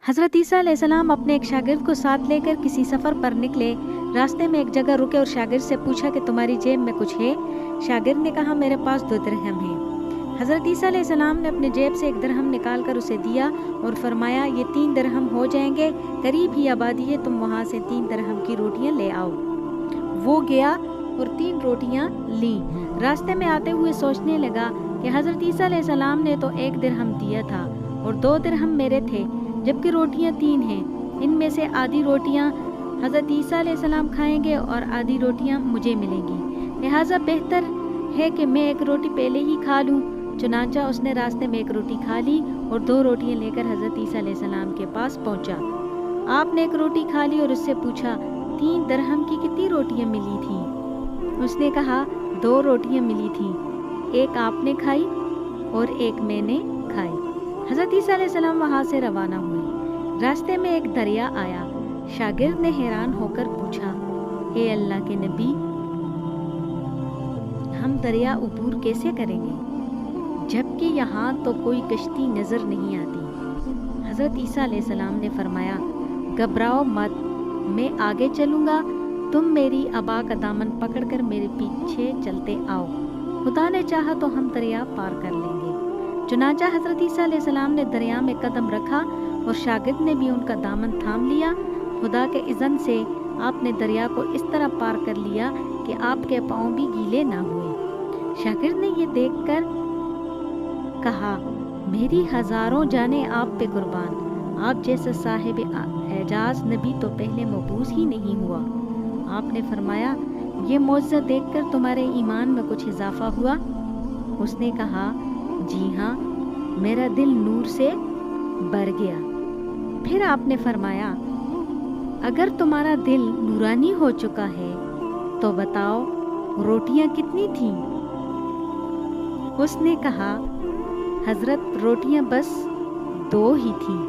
حضرت عیسیٰ علیہ السلام اپنے ایک شاگرد کو ساتھ لے کر کسی سفر پر نکلے۔ راستے میں ایک جگہ رکے اور شاگرد سے پوچھا کہ تمہاری جیب میں کچھ ہے؟ شاگرد نے کہا میرے پاس 2 درہم ہیں۔ حضرت عیسیٰ علیہ السلام نے اپنے جیب سے 1 درہم نکال کر اسے دیا اور فرمایا یہ 3 درہم ہو جائیں گے، قریب ہی آبادی ہے، تم وہاں سے 3 درہم کی روٹیاں لے آؤ۔ وہ گیا اور 3 روٹیاں لیں۔ راستے میں آتے ہوئے سوچنے لگا کہ حضرت عیسیٰ علیہ السلام نے تو 1 درہم دیا تھا اور 2 درہم میرے تھے، جبکہ روٹیاں 3 ہیں۔ ان میں سے آدھی روٹیاں حضرت عیسیٰ علیہ السلام کھائیں گے اور آدھی روٹیاں مجھے ملیں گی، لہٰذا بہتر ہے کہ میں 1 روٹی پہلے ہی کھا لوں۔ چنانچہ اس نے راستے میں 1 روٹی کھا لی اور 2 روٹیاں لے کر حضرت عیسیٰ علیہ السلام کے پاس پہنچا۔ آپ نے 1 روٹی کھا لی اور اس سے پوچھا 3 درہم کی کتنی روٹیاں ملی تھیں؟ اس نے کہا 2 روٹیاں ملی تھیں، 1 آپ نے کھائی اور 1 میں نے کھائی۔ حضرت عیسیٰ علیہ السلام وہاں سے روانہ ہوئے۔ راستے میں ایک دریا آیا۔ شاگرد نے حیران ہو کر پوچھا اے اللہ کے نبی، ہم دریا عبور کیسے کریں گے جبکہ یہاں تو کوئی کشتی نظر نہیں آتی؟ حضرت عیسیٰ علیہ السلام نے فرمایا گھبراؤ مت، میں آگے چلوں گا، تم میری ابا کا دامن پکڑ کر میرے پیچھے چلتے آؤ، خدا نے چاہا تو ہم دریا پار کر لیں گے۔ چنانچہ حضرت عیسیٰ علیہ السلام نے دریا میں قدم رکھا اور شاگرد نے بھی ان کا دامن تھام لیا۔ خدا کے اذن سے آپ نے دریا کو اس طرح پار کر لیا کہ آپ کے پاؤں بھی گیلے نہ ہوئے۔ شاگرد نے یہ دیکھ کر کہا میری ہزاروں جانیں آپ پہ قربان، آپ جیسا صاحب اعجاز نبی تو پہلے مبعوث ہی نہیں ہوا۔ آپ نے فرمایا یہ معجزہ دیکھ کر تمہارے ایمان میں کچھ اضافہ ہوا؟ اس نے کہا جی ہاں، میرا دل نور سے بھر گیا۔ پھر آپ نے فرمایا اگر تمہارا دل نورانی ہو چکا ہے تو بتاؤ روٹیاں کتنی تھیں؟ اس نے کہا حضرت روٹیاں بس 2 ہی تھیں۔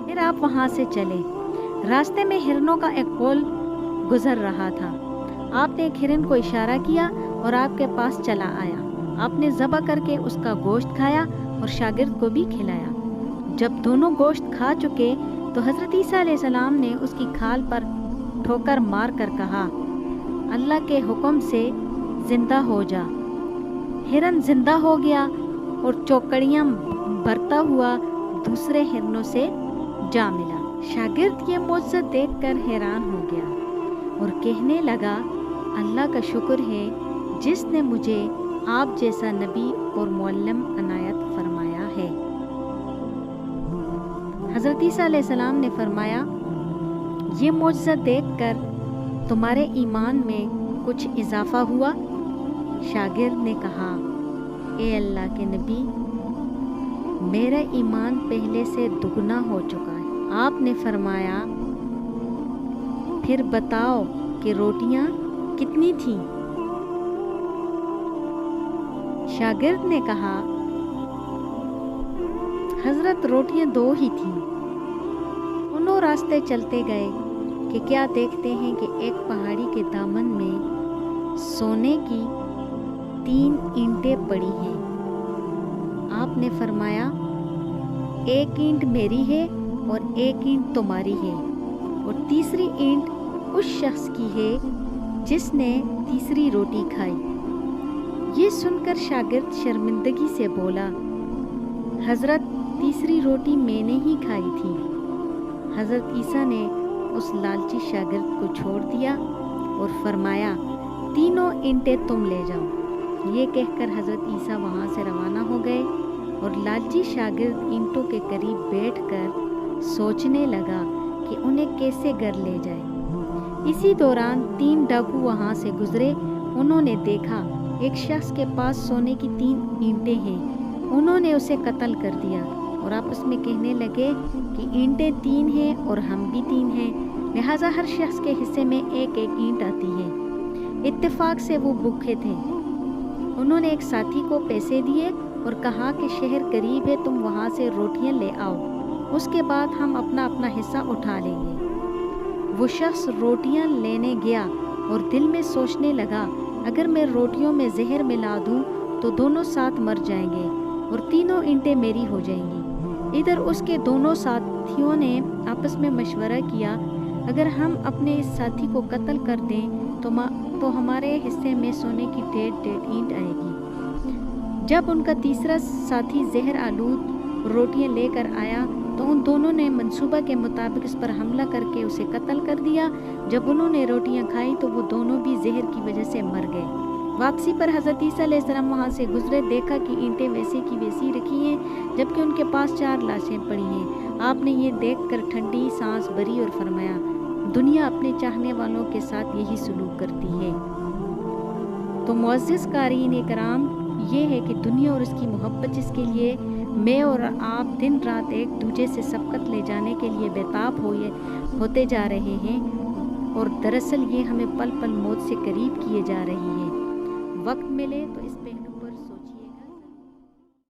پھر آپ وہاں سے چلے۔ راستے میں ہرنوں کا ایک کول گزر رہا تھا۔ آپ نے ایک ہرن کو اشارہ کیا اور آپ کے پاس چلا آیا۔ آپ نے ذبح کر کے اس کا گوشت کھایا اور شاگرد کو بھی کھلایا۔ جب دونوں گوشت کھا چکے تو حضرت عیسیٰ علیہ السلام نے اس کی کھال پر ٹھوکر مار کر کہا اللہ کے حکم سے زندہ ہو جا۔ ہرن زندہ ہو گیا اور چوکڑیاں بھرتا ہوا دوسرے ہرنوں سے جا ملا۔ شاگرد یہ معجزہ دیکھ کر حیران ہو گیا اور کہنے لگا اللہ کا شکر ہے جس نے مجھے آپ جیسا نبی اور معلم عنایت فرمایا ہے۔ حضرت عیسیٰ علیہ السلام نے فرمایا یہ معجزہ دیکھ کر تمہارے ایمان میں کچھ اضافہ ہوا؟ شاگرد نے کہا اے اللہ کے نبی، میرا ایمان پہلے سے دگنا ہو چکا ہے۔ آپ نے فرمایا پھر بتاؤ کہ روٹیاں کتنی تھیں؟ شاگرد نے کہا حضرت روٹیاں 2 ہی تھیں۔ انہوں راستے چلتے گئے کہ کیا دیکھتے ہیں کہ ایک پہاڑی کے دامن میں سونے کی 3 اینٹیں پڑی ہیں۔ آپ نے فرمایا 1 اینٹ میری ہے اور 1 اینٹ تمہاری ہے اور تیسری اینٹ اس شخص کی ہے جس نے تیسری روٹی کھائی۔ یہ سن کر شاگرد شرمندگی سے بولا حضرت تیسری روٹی میں نے ہی کھائی تھی۔ حضرت عیسیٰ نے اس لالچی شاگرد کو چھوڑ دیا اور فرمایا 3 اینٹیں تم لے جاؤ۔ یہ کہہ کر حضرت عیسیٰ وہاں سے روانہ ہو گئے اور لالچی شاگرد اینٹوں کے قریب بیٹھ کر سوچنے لگا کہ انہیں کیسے گھر لے جائے۔ اسی دوران 3 ڈاکو وہاں سے گزرے۔ انہوں نے دیکھا ایک شخص کے پاس سونے کی 3 اینٹیں ہیں۔ انہوں نے اسے قتل کر دیا اور آپس میں کہنے لگے کہ اینٹیں 3 ہیں اور ہم بھی 3 ہیں، لہٰذا ہر شخص کے حصے میں 1 اینٹ آتی ہے۔ اتفاق سے وہ بھوکے تھے۔ انہوں نے ایک ساتھی کو پیسے دیے اور کہا کہ شہر قریب ہے، تم وہاں سے روٹیاں لے آؤ، اس کے بعد ہم اپنا اپنا حصہ اٹھا لیں گے۔ وہ شخص روٹیاں لینے گیا اور دل میں سوچنے لگا اگر میں روٹیوں میں زہر ملا دوں تو دونوں ساتھ مر جائیں گے اور 3 اینٹیں میری ہو جائیں گی۔ ادھر اس کے دونوں ساتھیوں نے آپس میں مشورہ کیا، اگر ہم اپنے اس ساتھی کو قتل کر دیں تو ہمارے حصے میں سونے کی ڈیڑھ اینٹ آئے گی۔ جب ان کا تیسرا ساتھی زہر آلود روٹیاں لے کر آیا تو ان دونوں نے منصوبہ کے مطابق اس پر حملہ کر کے اسے قتل کر دیا۔ جب انہوں نے روٹیاں کھائیں تو وہ دونوں بھی زہر کی وجہ سے مر گئے۔ واپسی پر حضرت عیسیٰ علیہ السلام وہاں سے گزرے، دیکھا کہ اینٹیں ویسے کی ویسی رکھی ہیں جبکہ ان کے پاس 4 لاشیں پڑی ہیں۔ آپ نے یہ دیکھ کر ٹھنڈی سانس بھری اور فرمایا، دنیا اپنے چاہنے والوں کے ساتھ یہی سلوک کرتی ہے۔ تو معزز قارئین کرام، یہ ہے کہ دنیا اور اس کی محبت جس کے لیے میں اور آپ دن رات ایک دوسرے سے سبقت لے جانے کے لیے بےتاب ہوتے جا رہے ہیں، اور دراصل یہ ہمیں پل پل موت سے قریب کیے جا رہی ہے۔ وقت ملے تو اس